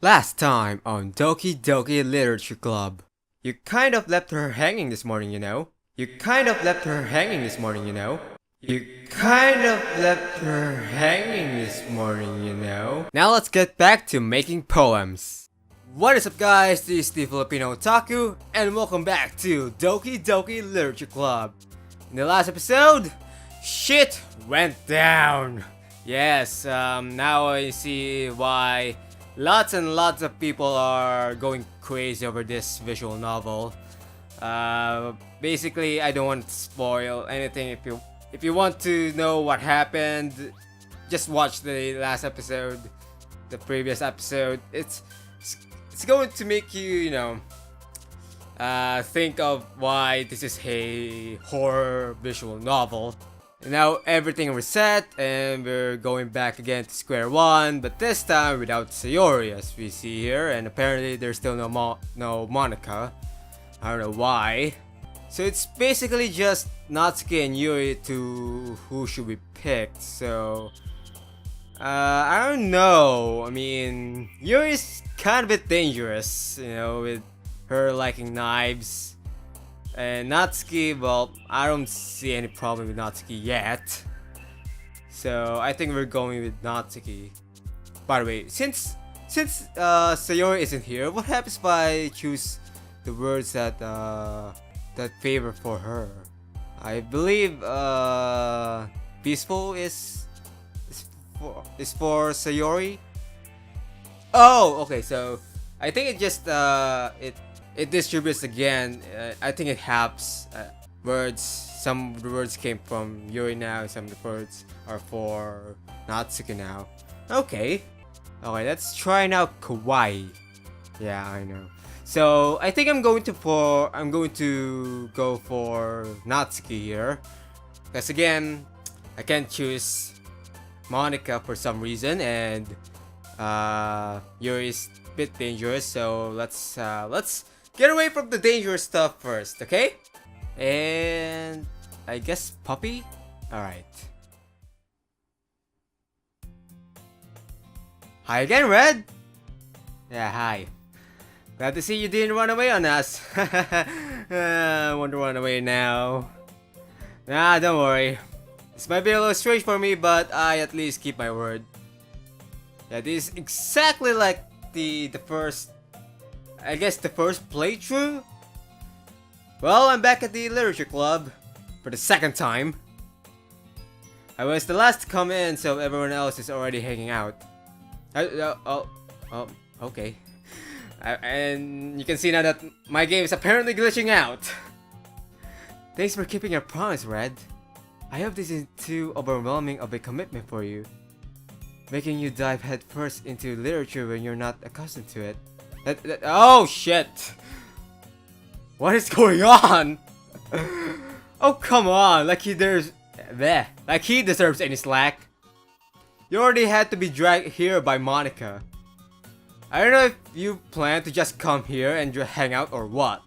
Last time on Doki Doki Literature Club. You kind of left her hanging this morning, you know? You kind of left her hanging this morning, you know? You kind of left her hanging this morning, you know? Now let's get back to making poems. What is up, guys? This is the Filipino Otaku, and welcome back to Doki Doki Literature Club. In the last episode, shit went down. Yes, now I see why lots and lots of people are going crazy over this visual novel. Basically, I don't want to spoil anything. If you want to know what happened, just watch the last episode, the previous episode. It's going to make you, think of why this is a horror visual novel. Now everything reset and we're going back again to square one, but this time without Sayori as we see here, and apparently there's still no Monica. I don't know why. So it's basically just Natsuki and Yuri to who should we pick. So I don't know. I mean, Yuri's kind of a bit dangerous, with her liking knives. And Natsuki, well, I don't see any problem with Natsuki yet. So I think we're going with Natsuki. By the way, since Sayori isn't here, what happens if I choose the words that favor for her? I believe peaceful is for Sayori. Oh, okay. So I think it just it distributes again. I think it helps words. Some of the words came from Yuri now, some of the words are for Natsuki now. Okay, let's try now kawaii. Yeah, I know. So I think I'm going to go for Natsuki here, because again, I can't choose Monica for some reason, and Yuri is a bit dangerous. So let's get away from the dangerous stuff first, okay? And I guess puppy? Alright. Hi again, Red! Yeah, hi. Glad to see you didn't run away on us. I want to run away now. Nah, don't worry. This might be a little strange for me, but I at least keep my word. Yeah, this is exactly like the first playthrough? Well, I'm back at the literature club for the second time. I was the last to come in, so everyone else is already hanging out. Okay. And you can see now that my game is apparently glitching out. Thanks for keeping your promise, Red. I hope this isn't too overwhelming of a commitment for you, making you dive headfirst into literature when you're not accustomed to it. Oh shit! What is going on? Oh come on! Like he deserves any slack. You already had to be dragged here by Monica. I don't know if you plan to just come here and just hang out or what.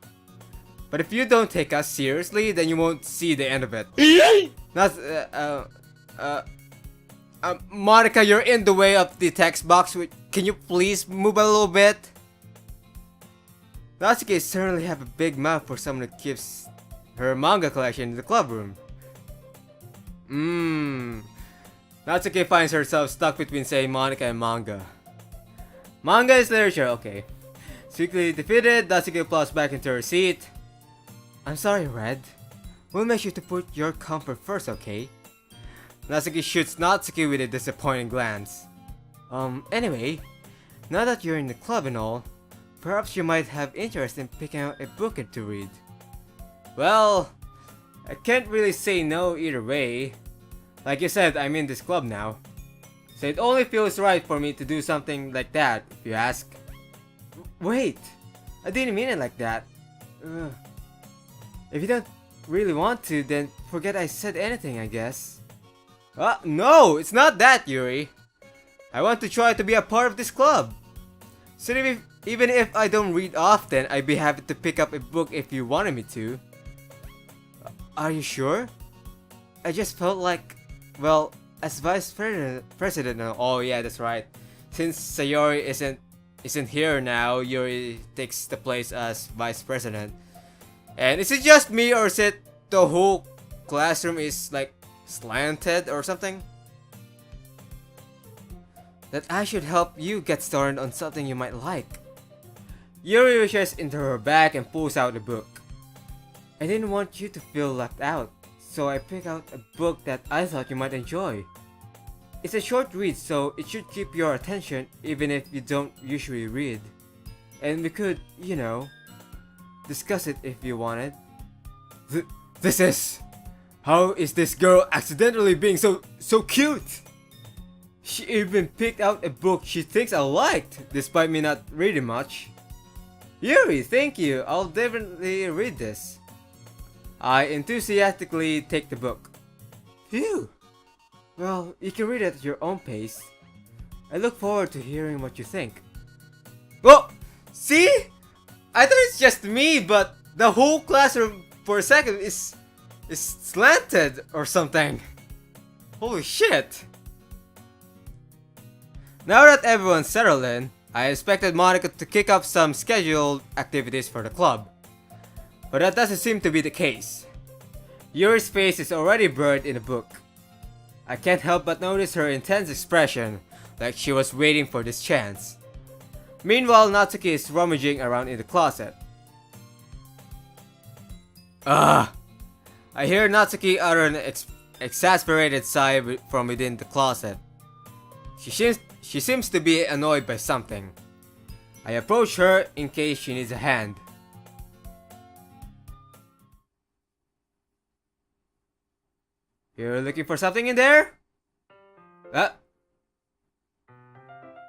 But if you don't take us seriously, then you won't see the end of it. Monica, you're in the way of the text box. Can you please move a little bit? Natsuki certainly have a big mouth for someone who keeps her manga collection in the club room. Natsuki finds herself stuck between, say, Monica and manga. Manga is literature, okay. Quickly defeated, Natsuki plops back into her seat. I'm sorry, Red. We'll make sure to put your comfort first, okay? Natsuki shoots Natsuki with a disappointing glance. Anyway, now that you're in the club and all, perhaps you might have interest in picking out a book to read. Well, I can't really say no either way. Like you said, I'm in this club now. So it only feels right for me to do something like that, if you ask. Wait, I didn't mean it like that. If you don't really want to, then forget I said anything, I guess. No, it's not that, Yuri. I want to try to be a part of this club. So even if I don't read often, I'd be happy to pick up a book if you wanted me to. Are you sure? I just felt like, well, as vice president, oh yeah, that's right. Since Sayori isn't isn't here now. Yuri takes the place as vice president. And is it just me, or is it the whole classroom is like slanted or something? That I should help you get started on something you might like. Yuri reaches into her bag and pulls out a book. I didn't want you to feel left out, so I picked out a book that I thought you might enjoy. It's a short read, so it should keep your attention even if you don't usually read. And we could, you know, discuss it if you wanted. This is... How is this girl accidentally being so cute? She even picked out a book she thinks I liked, despite me not reading much. Yuri, thank you. I'll definitely read this. I enthusiastically take the book. Phew. Well, you can read it at your own pace. I look forward to hearing what you think. Well, see? I thought it's just me, but the whole classroom for a second is slanted or something. Holy shit. Now that everyone's settled in, I expected Monica to kick up some scheduled activities for the club. But that doesn't seem to be the case. Yuri's face is already buried in a book. I can't help but notice her intense expression, like she was waiting for this chance. Meanwhile, Natsuki is rummaging around in the closet. I hear Natsuki utter an exasperated sigh from within the closet. She seems to be annoyed by something. I approach her in case she needs a hand. You're looking for something in there?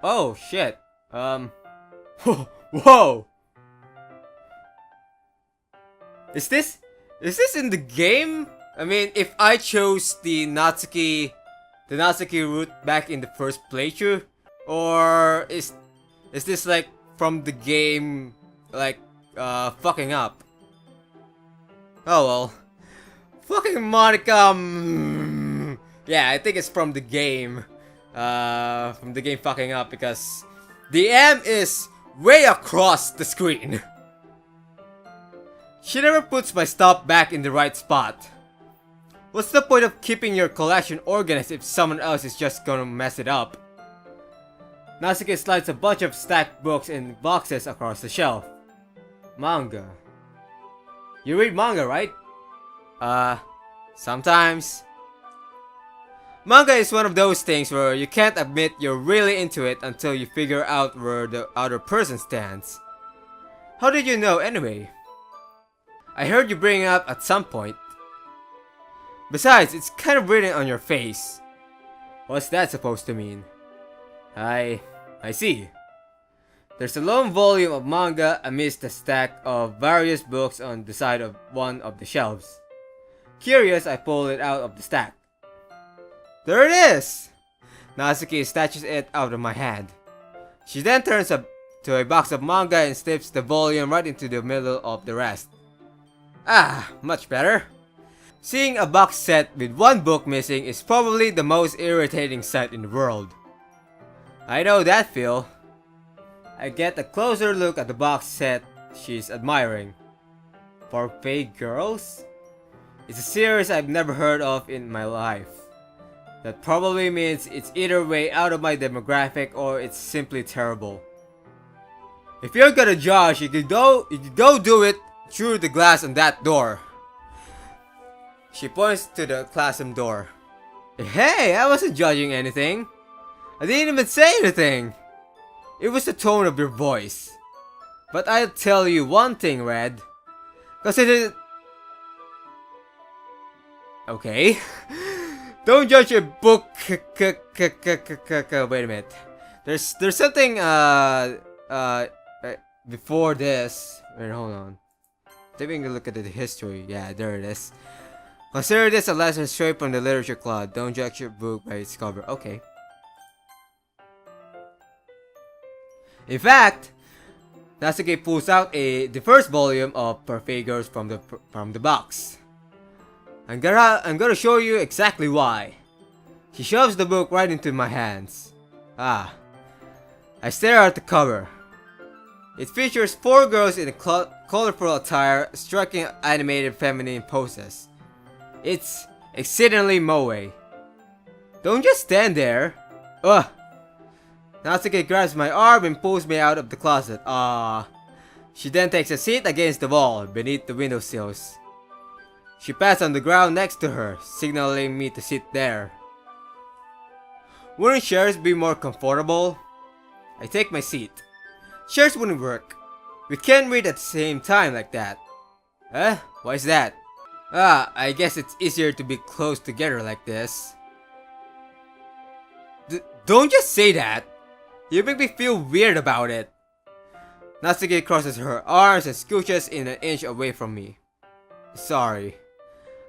Oh shit. Whoa! Is this in the game? I mean, if I chose the Natsuki route back in the first playthrough, or is this like from the game, like fucking up? Oh well. Fucking Monica. Yeah, I think it's from the game. Fucking up, because the M is way across the screen. She never puts my stuff back in the right spot. What's the point of keeping your collection organized if someone else is just gonna mess it up? Natsuki slides a bunch of stacked books in boxes across the shelf. Manga. You read manga, right? Sometimes. Manga is one of those things where you can't admit you're really into it until you figure out where the other person stands. How did you know anyway? I heard you bring it up at some point. Besides, it's kind of written on your face. What's that supposed to mean? I see. There's a lone volume of manga amidst a stack of various books on the side of one of the shelves. Curious, I pull it out of the stack. There it is! Natsuki snatches it out of my hand. She then turns to a box of manga and slips the volume right into the middle of the rest. Ah, much better. Seeing a box set with one book missing is probably the most irritating sight in the world. I know that feel. I get a closer look at the box set she's admiring. For Fake Girls? It's a series I've never heard of in my life. That probably means it's either way out of my demographic or it's simply terrible. If you're gonna judge, you could go do it through the glass on that door. She points to the classroom door. Hey, I wasn't judging anything. I didn't even say anything. It was the tone of your voice. But I'll tell you one thing, Red. Consider... Okay. Don't judge a book. Wait a minute. There's something before this. Wait, hold on. Taking a look at the history. Yeah, there it is. Consider this a lesson straight from the literature club. Don't judge your book by its cover. Okay. In fact, Natsuki pulls out the first volume of Perfect Girls from the box. I'm gonna show you exactly why. She shoves the book right into my hands. I stare at the cover. It features 4 girls in a colorful attire striking animated feminine poses. It's exceedingly moe. Don't just stand there. Ugh. Natsuki grabs my arm and pulls me out of the closet. She then takes a seat against the wall beneath the windowsills. She pats on the ground next to her, signaling me to sit there. Wouldn't chairs be more comfortable? I take my seat. Chairs wouldn't work. We can't read at the same time like that. Huh? Why is that? I guess it's easier to be close together like this. Don't just say that! You make me feel weird about it. Natsuki crosses her arms and scooches in an inch away from me. Sorry.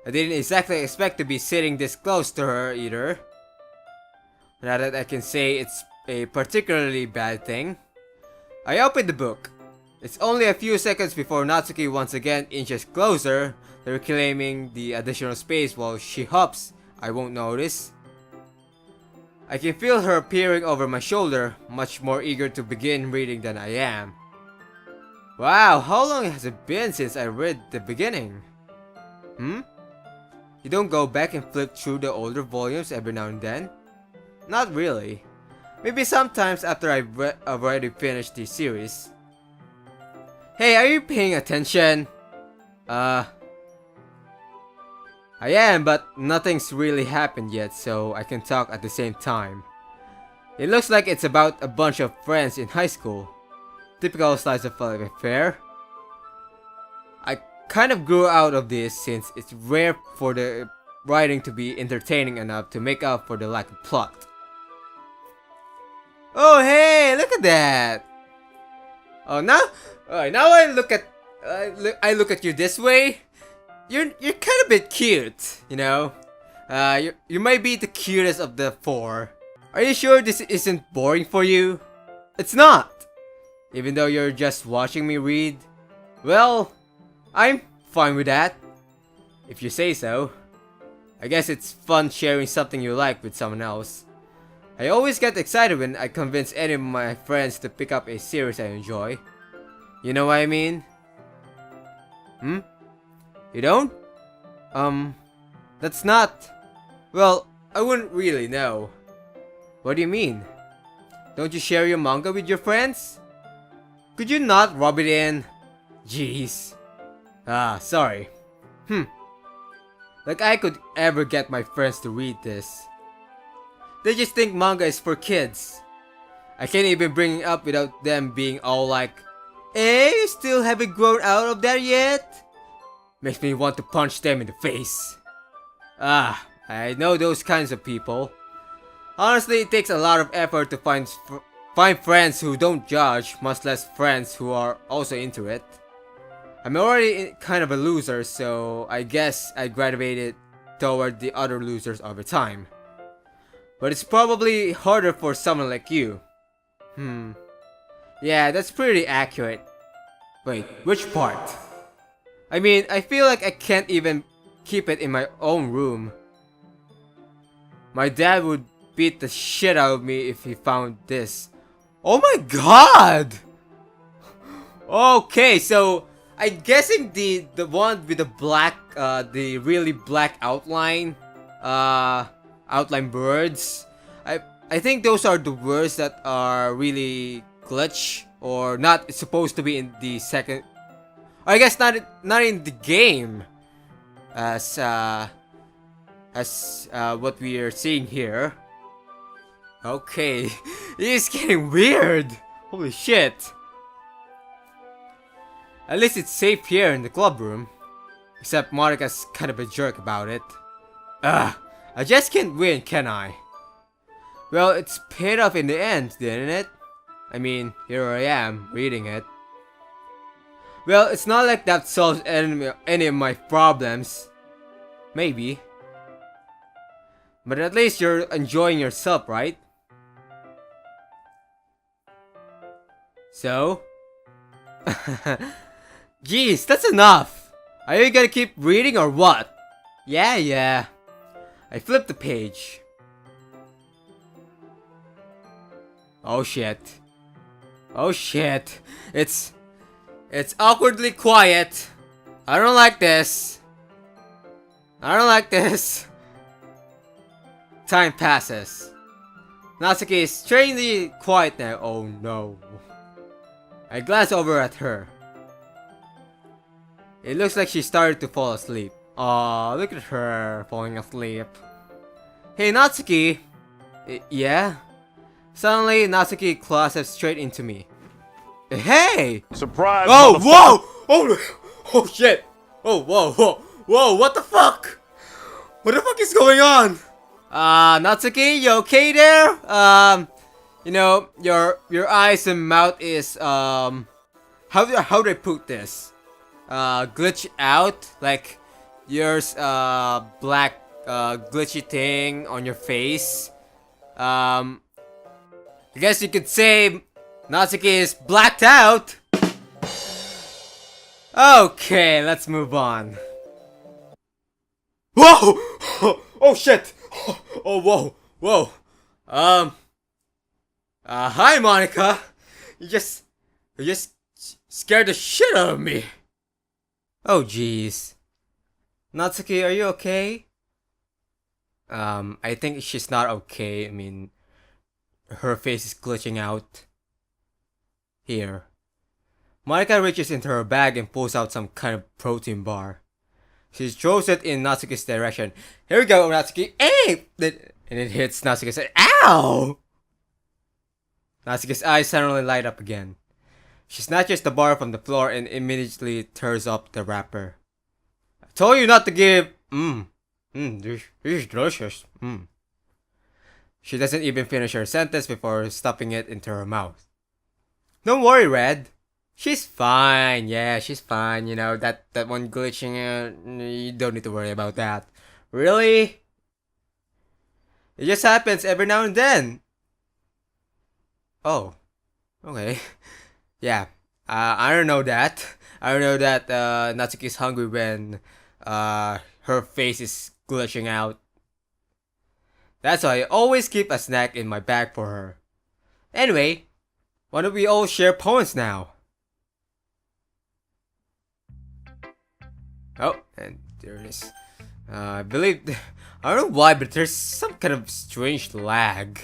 I didn't exactly expect to be sitting this close to her either. Not that I can say it's a particularly bad thing. I opened the book. It's only a few seconds before Natsuki once again inches closer, reclaiming the additional space while she hops. I won't notice. I can feel her peering over my shoulder, much more eager to begin reading than I am. Wow, how long has it been since I read the beginning? You don't go back and flip through the older volumes every now and then? Not really. Maybe sometimes after I've already finished the series. Hey, are you paying attention? I am, but nothing's really happened yet, so I can talk at the same time. It looks like it's about a bunch of friends in high school. Typical slice of life affair. I kind of grew out of this since it's rare for the writing to be entertaining enough to make up for the lack of plot. Oh hey, look at that! Oh now I look at you this way. You're kind of a bit cute, you know. You might be the cutest of the 4. Are you sure this isn't boring for you? It's not. Even though you're just watching me read. Well, I'm fine with that. If you say so. I guess it's fun sharing something you like with someone else. I always get excited when I convince any of my friends to pick up a series I enjoy. You know what I mean? You don't? That's not... Well, I wouldn't really know. What do you mean? Don't you share your manga with your friends? Could you not rub it in? Jeez. Sorry. Like I could ever get my friends to read this. They just think manga is for kids. I can't even bring it up without them being all like, you still haven't grown out of that yet? Makes me want to punch them in the face. I know those kinds of people. Honestly, it takes a lot of effort to find friends who don't judge, much less friends who are also into it. I'm already kind of a loser, so I guess I graduated toward the other losers over time. But it's probably harder for someone like you. Yeah, that's pretty accurate. Wait, which part? I mean, I feel like I can't even keep it in my own room. My dad would beat the shit out of me if he found this. Oh my god! Okay, so I'm guessing the one with the black, the really black outline, outline birds. I think those are the words that are really glitch or not supposed to be in the second. I guess not in the game, as what we are seeing here. Okay, this is getting weird. Holy shit. At least it's safe here in the club room. Except Marika's kind of a jerk about it. I just can't win, can I? Well, it's paid off in the end, didn't it? I mean, here I am, reading it. Well, it's not like that solves any of my problems. Maybe. But at least you're enjoying yourself, right? So? Jeez, that's enough! Are you gonna keep reading or what? Yeah. I flipped the page. Oh shit. Oh shit. It's awkwardly quiet. I don't like this. I don't like this. Time passes. Natsuki is strangely quiet now. Oh no. I glance over at her. It looks like she started to fall asleep. Aw, look at her falling asleep. Hey Natsuki. Yeah? Suddenly, Natsuki clasps straight into me. Hey! Surprise! Oh, whoa! Oh shit! Oh, whoa! What the fuck? What the fuck is going on? Natsuki, you okay there? You know, your eyes and mouth is how do I put this? Glitch out, like yours black glitchy thing on your face. I guess you could say Natsuki is blacked out. Okay, let's move on. Whoa! Oh shit! Oh whoa! Hi Monica. You just scared the shit out of me. Oh jeez. Natsuki, are you okay? I think she's not okay. I mean, her face is glitching out. Here. Monica reaches into her bag and pulls out some kind of protein bar. She throws it in Natsuki's direction. Here we go, Natsuki. Hey! And it hits Natsuki's head. Ow! Natsuki's eyes suddenly light up again. She snatches the bar from the floor and immediately tears up the wrapper. I told you not to give. This is delicious. She doesn't even finish her sentence before stuffing it into her mouth. Don't worry, Red. She's fine. Yeah, she's fine. You know, that one glitching, you don't need to worry about that. Really? It just happens every now and then. Oh. Okay. Yeah. I don't know that. I don't know that Natsuki's hungry when her face is glitching out. That's why I always keep a snack in my bag for her. Anyway, why don't we all share poems now? Oh, and there it is. I believe... I don't know why, but there's some kind of strange lag.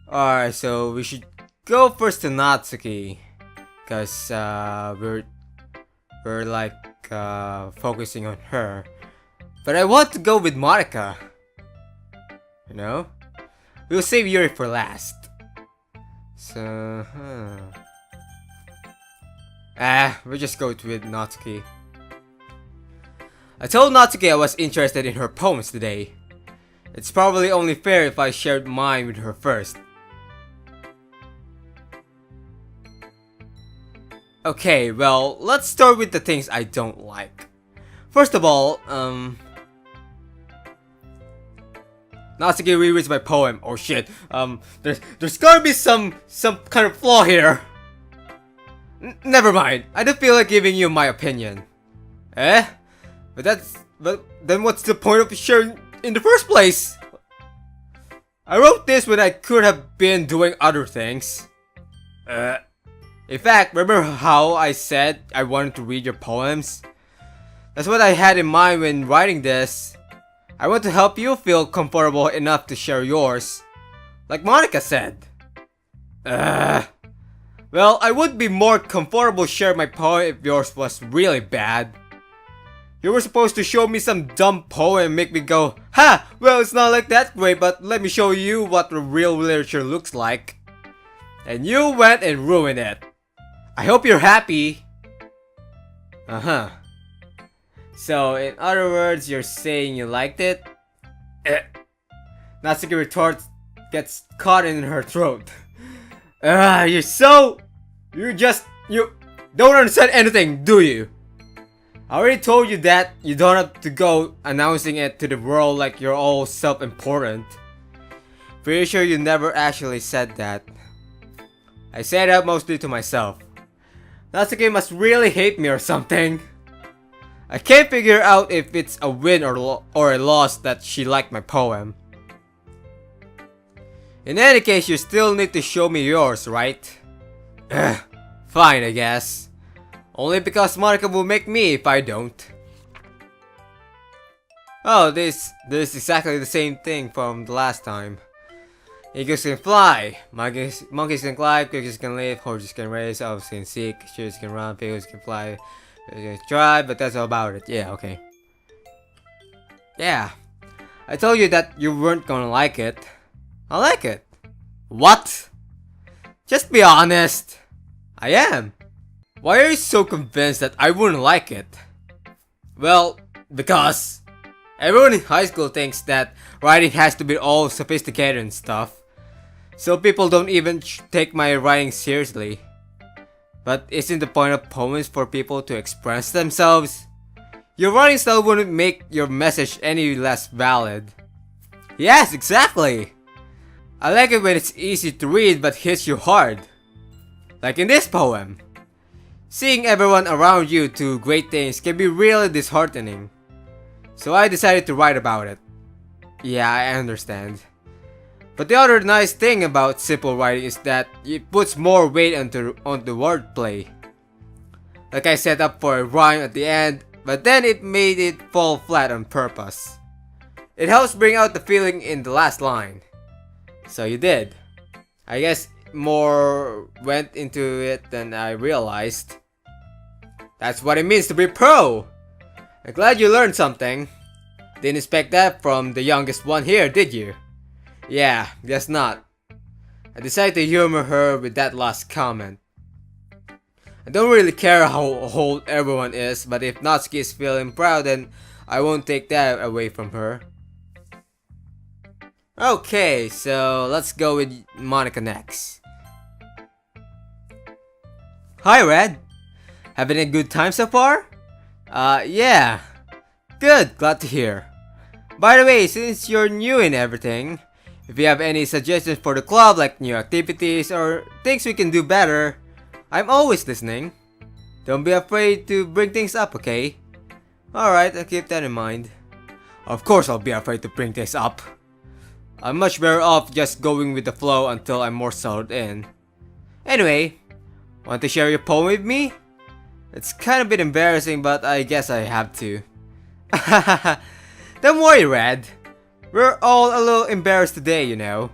Alright, so we should go first to Natsuki. Because we're like focusing on her. But I want to go with Monica. You know? We'll save Yuri for last. So, we'll just go with Natsuki. I told Natsuki I was interested in her poems today. It's probably only fair if I shared mine with her first. Okay, well, let's start with the things I don't like. First of all, Natsuki rereads my poem. Oh shit. There's gotta be some kind of flaw here. Never mind. I don't feel like giving you my opinion. Eh? But then what's the point of sharing in the first place? I wrote this when I could have been doing other things. In fact, remember how I said I wanted to read your poems? That's what I had in mind when writing this. I want to help you feel comfortable enough to share yours. Like Monica said. Well, I would be more comfortable sharing my poem if yours was really bad. You were supposed to show me some dumb poem and make me go, ha! Well, it's not like that great, but let me show you what real literature looks like. And you went and ruined it. I hope you're happy. So, in other words, you're saying you liked it? Natsuki retorts, gets caught in her throat. You don't understand anything, do you? I already told you that you don't have to go announcing it to the world like you're all self-important. Pretty sure you never actually said that. I say that mostly to myself. Natsuki must really hate me or something. I can't figure out if it's a win or a loss that she liked my poem. In any case, you still need to show me yours, right? Fine, I guess. Only because Monica will make me if I don't. Oh, this is exactly the same thing from the last time. Eagles can fly, monkeys can climb, crickets can live, horses can race, elves can seek, shoes can run, pigs can fly, pigs can try, but that's all about it. Yeah, okay. Yeah, I told you that you weren't gonna like it. I like it. What? Just be honest. I am. Why are you so convinced that I wouldn't like it? Well, because everyone in high school thinks that writing has to be all sophisticated and stuff. So people don't even take my writing seriously. But isn't the point of poems for people to express themselves? Your writing style wouldn't make your message any less valid. Yes, exactly! I like it when it's easy to read but hits you hard. Like in this poem. Seeing everyone around you do great things can be really disheartening. So I decided to write about it. Yeah, I understand. But the other nice thing about simple writing is that it puts more weight onto wordplay. Like I set up for a rhyme at the end, but then it made it fall flat on purpose. It helps bring out the feeling in the last line. So you did. I guess more went into it than I realized. That's what it means to be pro! I'm glad you learned something. Didn't expect that from the youngest one here, did you? Yeah, guess not. I decided to humor her with that last comment. I don't really care how old everyone is, but if Natsuki is feeling proud, then I won't take that away from her. Okay, so let's go with Monica next. Hi, Red. Having a good time so far? Yeah. Good, glad to hear. By the way, since you're new in everything, if you have any suggestions for the club, like new activities or things we can do better, I'm always listening. Don't be afraid to bring things up, okay? Alright, I'll keep that in mind. Of course I'll be afraid to bring this up. I'm much better off just going with the flow until I'm more settled in. Anyway, want to share your poem with me? It's kind of a bit embarrassing, but I guess I have to. Don't worry, Red. We're all a little embarrassed today, you know.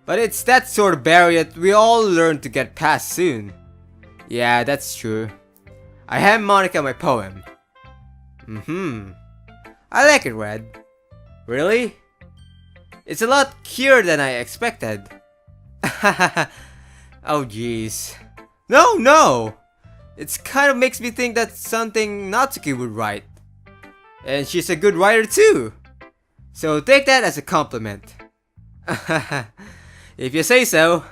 But it's that sort of barrier that we all learn to get past soon. Yeah, that's true. I hand Monica my poem. I like it, Red. Really? It's a lot cuter than I expected. Oh jeez. No! It kind of makes me think that's something Natsuki would write. And she's a good writer too. So take that as a compliment. If you say so.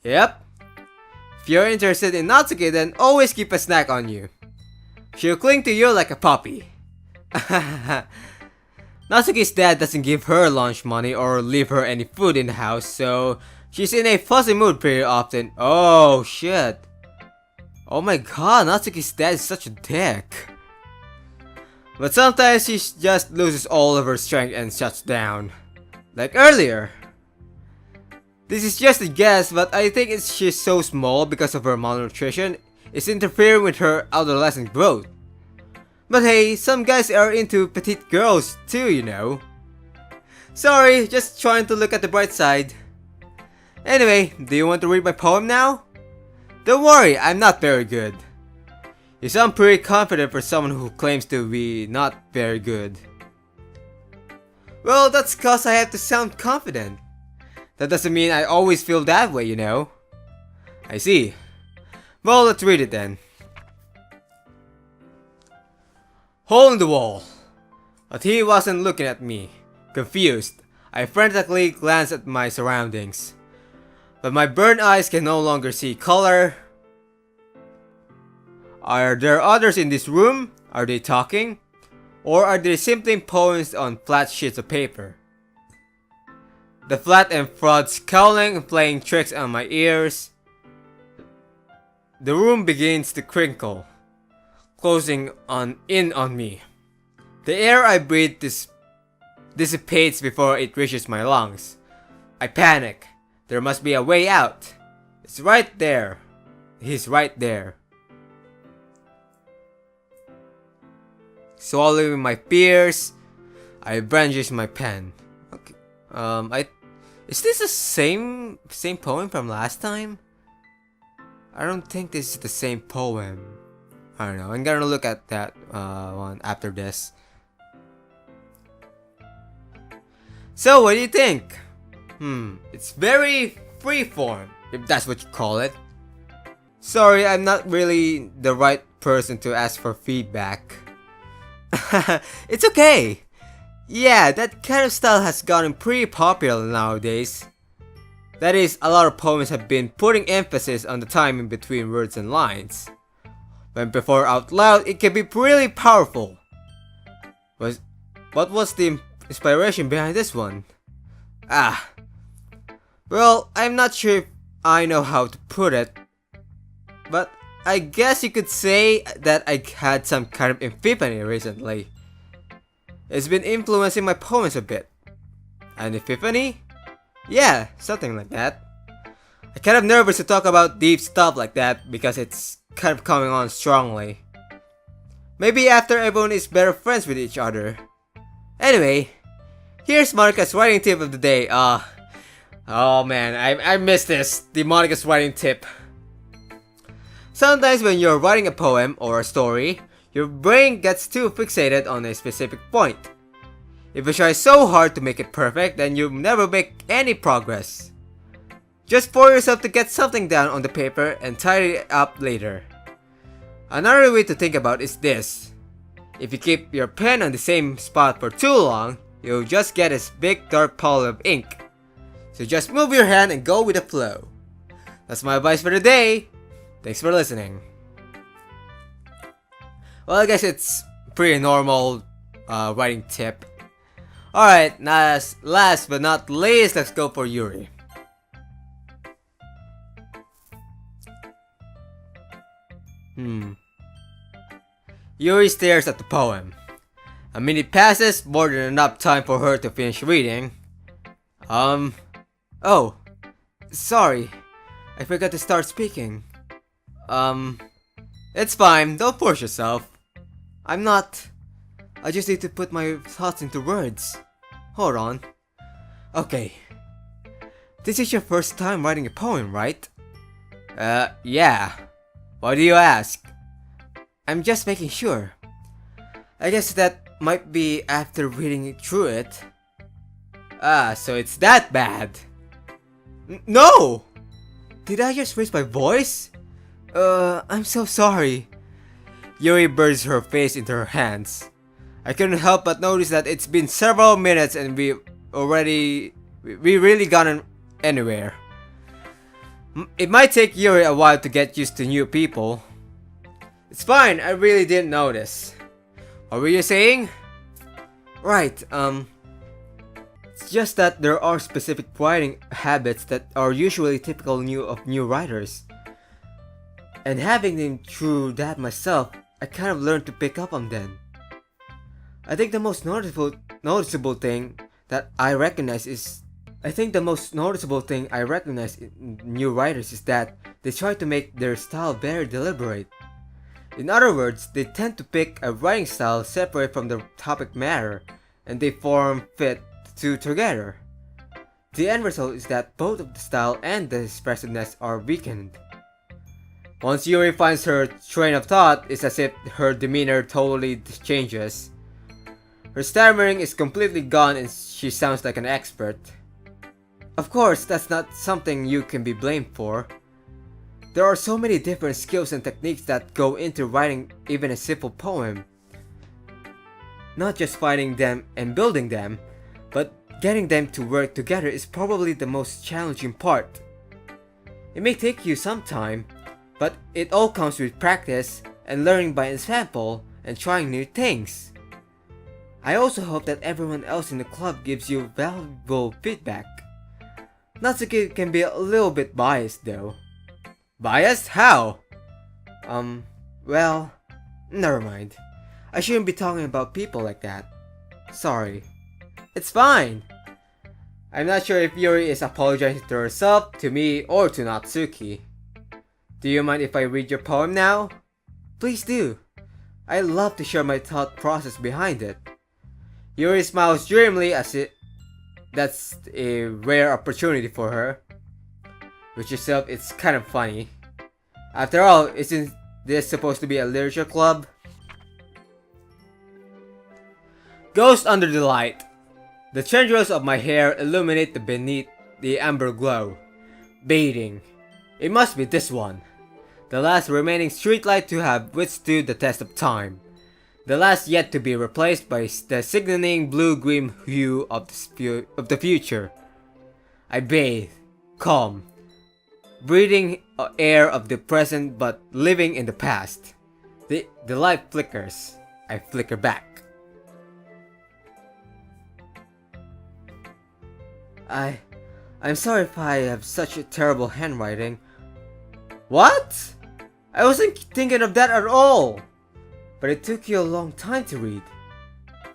Yep. If you're interested in Natsuki, then always keep a snack on you. She'll cling to you like a puppy. Natsuki's dad doesn't give her lunch money or leave her any food in the house, so she's in a fuzzy mood pretty often. Oh shit. Oh my god, Natsuki's dad is such a dick. But sometimes she just loses all of her strength and shuts down. Like earlier. This is just a guess, but I think she's so small because of her malnutrition, it's interfering with her adolescent growth. But hey, some guys are into petite girls too, you know. Sorry, just trying to look at the bright side. Anyway, do you want to read my poem now? Don't worry, I'm not very good. You sound pretty confident for someone who claims to be not very good. Well, that's cause I have to sound confident. That doesn't mean I always feel that way, you know. I see. Well, let's read it then. Hole in the wall. But he wasn't looking at me. Confused, I frantically glanced at my surroundings. But my burned eyes can no longer see color. Are there others in this room? Are they talking? Or are they simply poems on flat sheets of paper? The flat and fraud scowling and playing tricks on my ears. The room begins to crinkle, closing in on me. The air I breathe dissipates before it reaches my lungs. I panic. There must be a way out. It's right there. he's right there. Swallowing my fears, I brandish my pen. Okay. Is this the same poem from last time? I don't think this is the same poem. I don't know. I'm gonna look at that one after this. So, what do you think? It's very freeform, if that's what you call it. Sorry, I'm not really the right person to ask for feedback. It's okay. Yeah, that kind of style has gotten pretty popular nowadays. That is, a lot of poems have been putting emphasis on the timing between words and lines. When performed out loud, it can be really powerful. What was the inspiration behind this one? Well, I'm not sure if I know how to put it, but I guess you could say that I had some kind of epiphany recently. It's been influencing my poems a bit. An epiphany? Yeah, something like that. I'm kind of nervous to talk about deep stuff like that because it's kind of coming on strongly. Maybe after everyone is better friends with each other. Anyway, here's Monica's writing tip of the day. Oh man, I missed this. The Monica's writing tip. Sometimes when you're writing a poem or a story, your brain gets too fixated on a specific point. If you try so hard to make it perfect, then you'll never make any progress. Just force yourself to get something down on the paper and tidy it up later. Another way to think about is this. If you keep your pen on the same spot for too long, you'll just get this big dark pile of ink. So just move your hand and go with the flow. That's my advice for the day. Thanks for listening. Well, I guess it's pretty normal writing tip. Alright, last but not least, let's go for Yuri. Yuri stares at the poem. A minute passes, more than enough time for her to finish reading. Oh, sorry. I forgot to start speaking. It's fine, don't force yourself. I just need to put my thoughts into words. Hold on. Okay. This is your first time writing a poem, right? Yeah. Why do you ask? I'm just making sure. I guess that might be after reading through it. So it's that bad. No! Did I just raise my voice? I'm so sorry. Yuri buries her face into her hands. I couldn't help but notice that it's been several minutes and we really gotten anywhere. It might take Yuri a while to get used to new people. It's fine, I really didn't notice. What were you saying? Right, it's just that there are specific writing habits that are usually typical of new writers. And having been through that myself, I kind of learned to pick up on them. I think the most noticeable thing I recognize in new writers is that they try to make their style very deliberate. In other words, they tend to pick a writing style separate from the topic matter, and they form fit the two together. The end result is that both of the style and the expressiveness are weakened. Once Yuri finds her train of thought, it's as if her demeanor totally changes. Her stammering is completely gone and she sounds like an expert. Of course, that's not something you can be blamed for. There are so many different skills and techniques that go into writing even a simple poem. Not just finding them and building them, but getting them to work together is probably the most challenging part. It may take you some time, but it all comes with practice and learning by example and trying new things. I also hope that everyone else in the club gives you valuable feedback. Natsuki can be a little bit biased though. Biased? How? Well, never mind. I shouldn't be talking about people like that. Sorry. It's fine. I'm not sure if Yuri is apologizing to herself, to me, or to Natsuki. Do you mind if I read your poem now? Please do. I love to share my thought process behind it. Yuri smiles dreamily as if that's a rare opportunity for her. Which itself is kind of funny. After all, isn't this supposed to be a literature club? Ghost under the light. The tendrils of my hair illuminate beneath the amber glow. Baiting. It must be this one. The last remaining streetlight to have withstood the test of time. The last yet to be replaced by the sickening blue-green hue of the future. I bathe, calm, breathing air of the present but living in the past. The light flickers. I flicker back. I'm sorry if I have such a terrible handwriting. What? I wasn't thinking of that at all. But it took you a long time to read.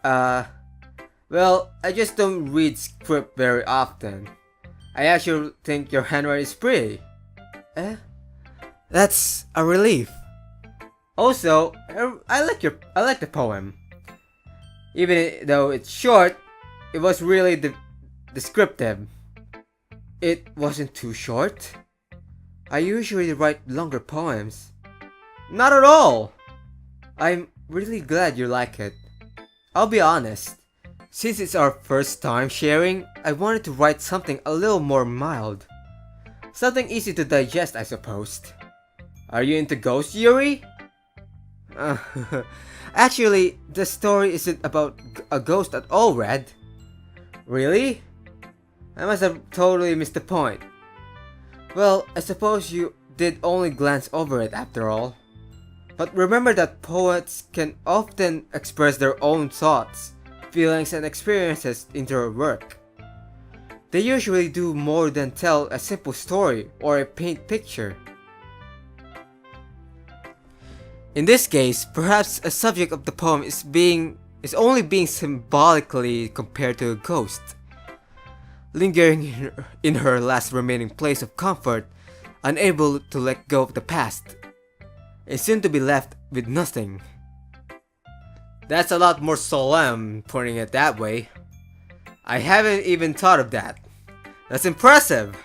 Well, I just don't read script very often. I actually think your handwriting is pretty. That's a relief. Also, I like the poem. Even though it's short, it was really descriptive. It wasn't too short. I usually write longer poems. Not at all. I'm really glad you like it. I'll be honest. Since it's our first time sharing, I wanted to write something a little more mild. Something easy to digest, I suppose. Are you into ghosts, Yuri? Actually, the story isn't about a ghost at all, Red. Really? I must have totally missed the point. Well, I suppose you did only glance over it after all. But remember that poets can often express their own thoughts, feelings, and experiences in their work. They usually do more than tell a simple story or a paint picture. In this case, perhaps a subject of the poem is only being symbolically compared to a ghost, lingering in her last remaining place of comfort, unable to let go of the past, and soon to be left with nothing. That's a lot more solemn, putting it that way. I haven't even thought of that. That's impressive.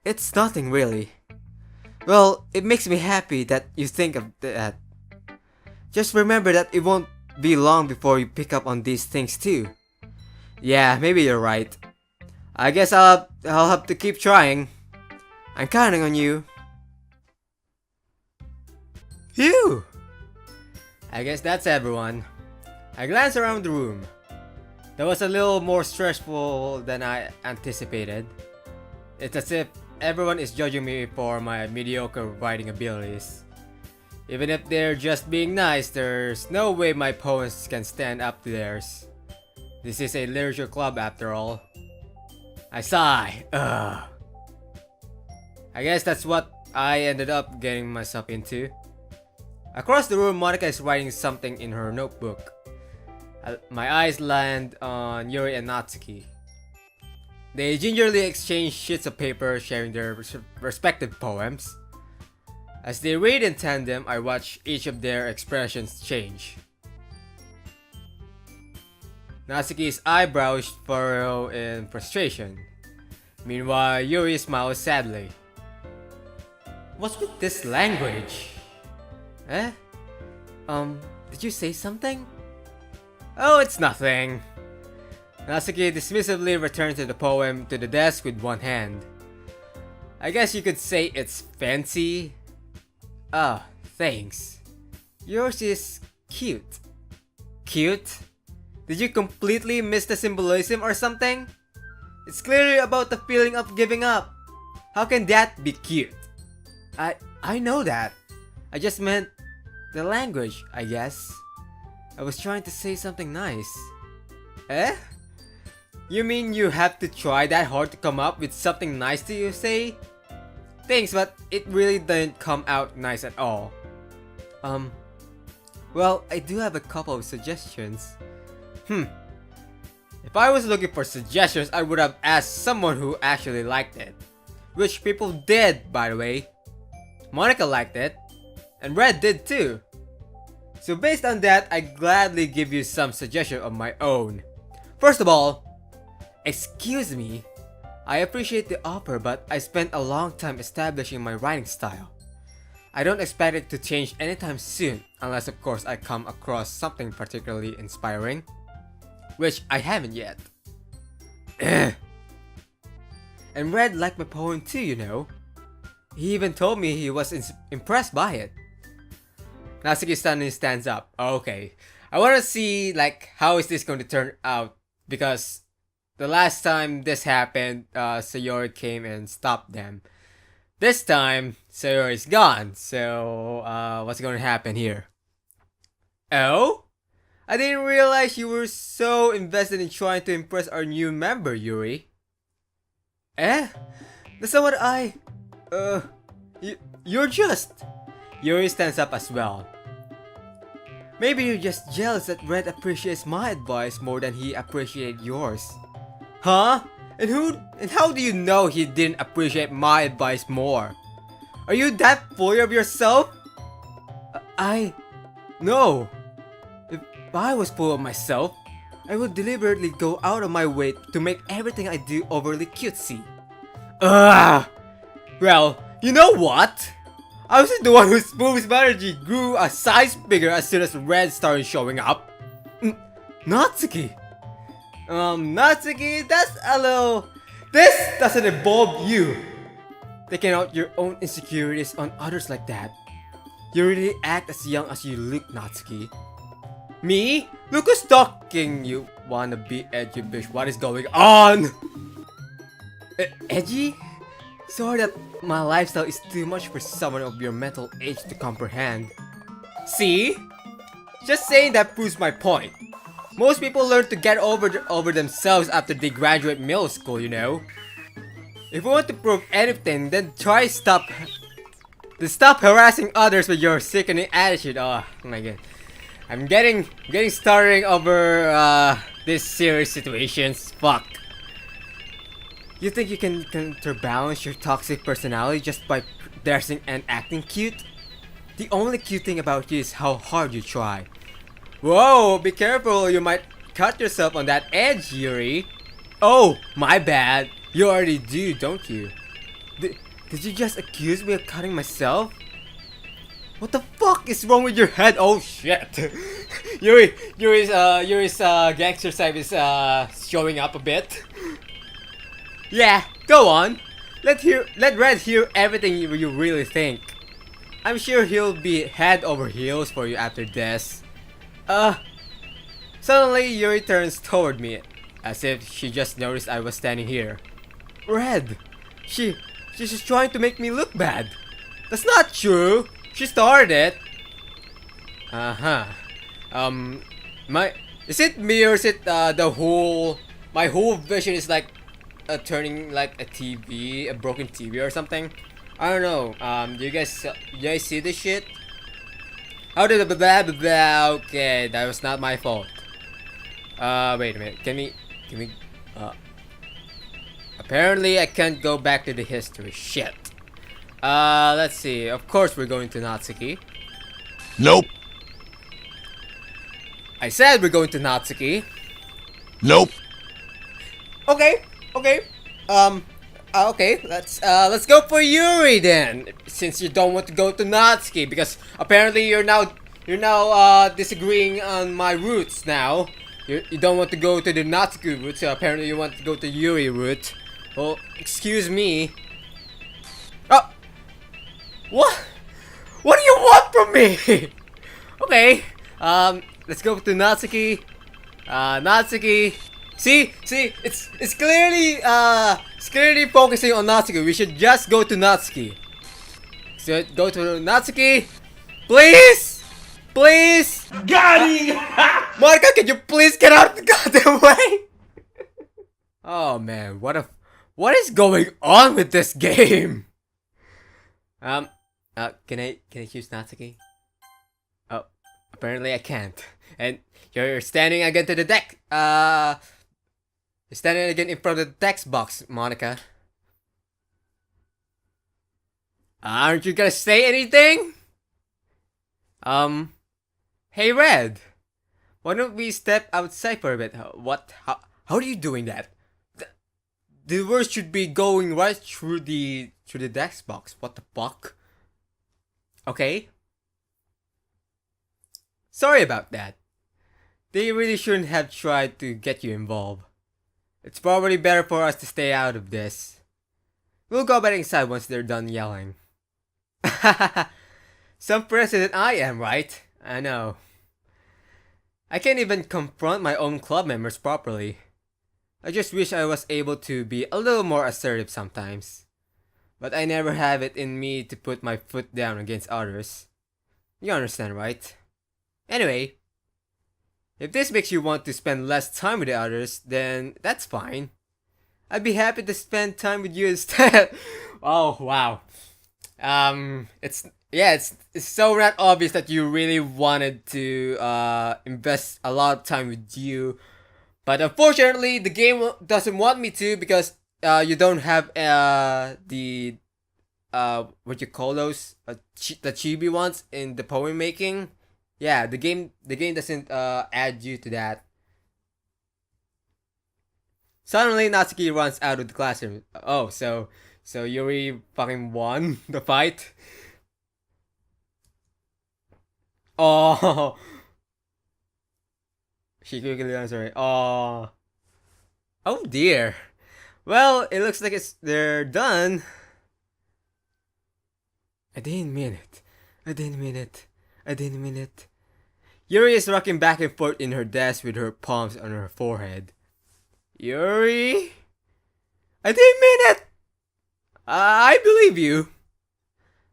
It's nothing really. Well, it makes me happy that you think of that. Just remember that it won't be long before you pick up on these things too. Yeah, maybe you're right. I guess I'll have to keep trying. I'm counting on you. Phew! I guess that's everyone. I glanced around the room. That was a little more stressful than I anticipated. It's as if everyone is judging me for my mediocre writing abilities. Even if they're just being nice, there's no way my poems can stand up to theirs. This is a literature club after all. I sigh. Ugh. I guess that's what I ended up getting myself into. Across the room, Monica is writing something in her notebook. My eyes land on Yuri and Natsuki. They gingerly exchange sheets of paper, sharing their respective poems. As they read in tandem, I watch each of their expressions change. Natsuki's eyebrows furrow in frustration. Meanwhile, Yuri smiles sadly. What's with this language? Did you say something? Oh, it's nothing. Natsuki dismissively returned to the poem to the desk with one hand. I guess you could say it's fancy. Ah, thanks. Yours is cute. Cute? Did you completely miss the symbolism or something? It's clearly about the feeling of giving up. How can that be cute? I know that. I just meant the language, I guess. I was trying to say something nice. You mean you have to try that hard to come up with something nice to say? Thanks, but it really didn't come out nice at all. Well, I do have a couple of suggestions. If I was looking for suggestions, I would have asked someone who actually liked it. Which people did, by the way. Monica liked it, and Red did too. So based on that, I gladly give you some suggestion of my own. First of all, excuse me, I appreciate the offer, but I spent a long time establishing my writing style. I don't expect it to change anytime soon, unless of course I come across something particularly inspiring, which I haven't yet. And Red liked my poem too, you know. He even told me he was impressed by it. Natsuki suddenly stands up. Okay, I want to see like how is this going to turn out, because the last time this happened, Sayori came and stopped them. This time, Sayori's gone, so what's going to happen here? Oh? I didn't realize you were so invested in trying to impress our new member, Yuri. Eh? That's not what you're just... Yuri stands up as well. Maybe you're just jealous that Red appreciates my advice more than he appreciated yours. Huh? And how do you know he didn't appreciate my advice more? Are you that full of yourself? No. If I was full of myself, I would deliberately go out of my way to make everything I do overly cutesy. Ugh! Well, you know what? I was the one whose movie's energy grew a size bigger as soon as Red started showing up. Natsuki! Natsuki, that's a little... This doesn't involve you! Taking out your own insecurities on others like that. You really act as young as you look, Natsuki. Me? Look who's talking, you wanna be edgy bitch. What is going on? Edgy? Sorry that my lifestyle is too much for someone of your mental age to comprehend. See? Just saying that proves my point. Most people learn to get over themselves after they graduate middle school, you know? If you want to prove anything, then stop harassing others with your sickening attitude. Oh my god. I'm getting started over this serious situations. Fuck. You think you can counterbalance your toxic personality just by dressing and acting cute? The only cute thing about you is how hard you try. Whoa, be careful, you might cut yourself on that edge, Yuri. Oh, my bad. You already do, don't you? Did you just accuse me of cutting myself? What the fuck is wrong with your head? Oh shit. Yuri's gangster side is showing up a bit. Yeah, go on. Let Red hear everything you really think. I'm sure he'll be head over heels for you after this. Suddenly Yuri turns toward me, as if she just noticed I was standing here. Red, she's just trying to make me look bad. That's not true. She started it. Is it me or is it my whole vision is like turning like a broken TV or something? I don't know. Do you guys see this shit? How did okay, that was not my fault. Wait a minute. Can we apparently I can't go back to the history. Shit. Let's see. Of course we're going to Natsuki. Nope. I said we're going to Natsuki. Nope. Okay. Okay, let's go for Yuri then. Since you don't want to go to Natsuki, because apparently you're now disagreeing on my routes now. You don't want to go to the Natsuki route, so apparently you want to go to Yuri route. Well, excuse me. Oh, what do you want from me? Okay, let's go to Natsuki. Natsuki. See, it's clearly focusing on Natsuki. We should just go to Natsuki. So go to Natsuki, please. Got it! Monica, can you please get out of the goddamn way? Oh man, what is going on with this game? Can I choose Natsuki? Oh, apparently I can't. And you're standing again to the deck. You're standing again in front of the text box, Monica. Aren't you gonna say anything? Hey Red, why don't we step outside for a bit? What? How are you doing that? The words should be going right through the desk box. What the fuck? Okay. Sorry about that. They really shouldn't have tried to get you involved. It's probably better for us to stay out of this. We'll go back inside once they're done yelling. Some president I am, right? I know. I can't even confront my own club members properly. I just wish I was able to be a little more assertive sometimes. But I never have it in me to put my foot down against others. You understand, right? Anyway, if this makes you want to spend less time with the others, then that's fine. I'd be happy to spend time with you instead. Oh, wow. It's so not obvious that you really wanted to invest a lot of time with you. But unfortunately, the game doesn't want me to because you don't have the what you call those the chibi ones in the poem making. Yeah, the game doesn't add you to that. Suddenly, Natsuki runs out of the classroom. Oh, so Yuri fucking won the fight. Oh, she quickly answered. Oh, oh dear. Well, it looks like they're done. I didn't mean it. I didn't mean it. I didn't mean it. Yuri is rocking back and forth in her desk with her palms on her forehead. Yuri? I didn't mean it! I believe you.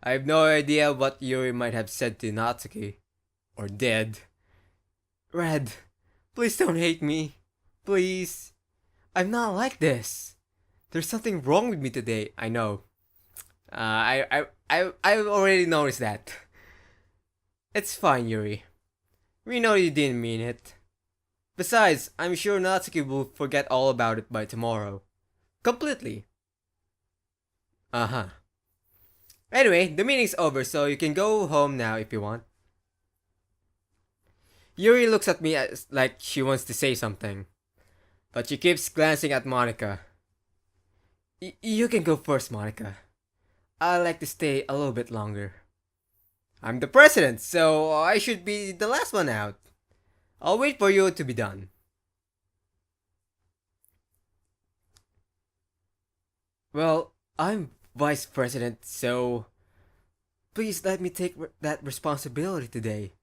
I have no idea what Yuri might have said to Natsuki. Or did. Red, please don't hate me. Please. I'm not like this. There's something wrong with me today. I know. I've already noticed that. It's fine, Yuri. We know you didn't mean it. Besides, I'm sure Natsuki will forget all about it by tomorrow. Completely. Uh-huh. Anyway, the meeting's over, so you can go home now if you want. Yuri looks at me like she wants to say something. But she keeps glancing at Monica. You can go first, Monica. I'd like to stay a little bit longer. I'm the president, so I should be the last one out. I'll wait for you to be done. Well, I'm vice president, so please let me take that responsibility today.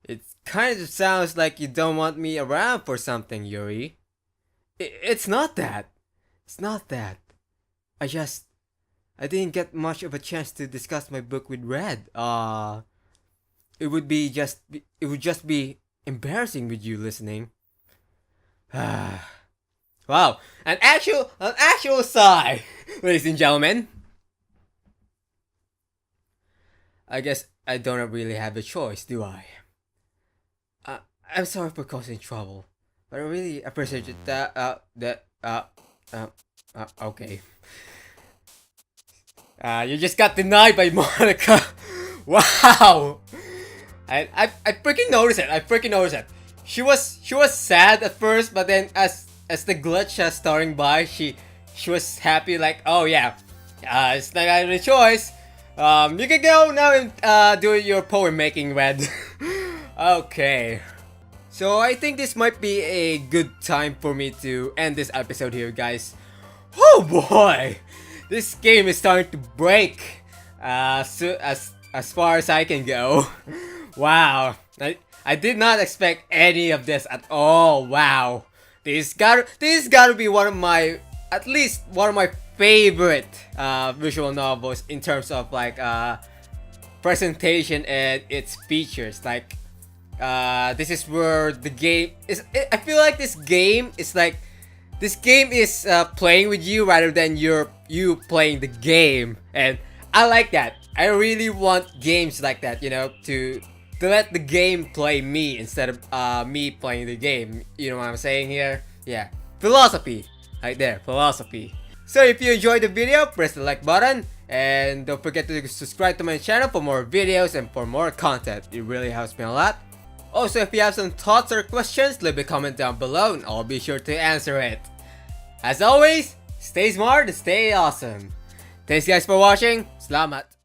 It kind of sounds like you don't want me around for something, Yuri. It's not that. It's not that. I didn't get much of a chance to discuss my book with Red. It would just be embarrassing with you listening. Wow, an actual sigh, ladies and gentlemen. I guess I don't really have a choice, do I? I'm sorry for causing trouble, but I really appreciate okay. You just got denied by Monica. Wow. I freaking noticed it. I freaking noticed it. She was sad at first, but then as the glitch starting by, she was happy. Like, oh yeah, it's not a choice. You can go now and do your poem making, Red. Okay. So I think this might be a good time for me to end this episode here, guys. Oh boy, this game is starting to break. So as far as I can go. Wow, I did not expect any of this at all. Wow, this gotta be at least one of my favorite visual novels in terms of like presentation and its features. Like this is where the game is. I feel like this game is playing with you rather than you playing the game, and I like that. I really want games like that, you know, to let the game play me instead of me playing the game. You know what I'm saying here? Yeah, philosophy, right there, philosophy. So if you enjoyed the video, press the like button And don't forget to subscribe to my channel for more videos and for more content. It really helps me a lot. Also, if you have some thoughts or questions, leave a comment down below and I'll be sure to answer it. As always, stay smart and stay awesome. Thanks guys for watching. Salamat.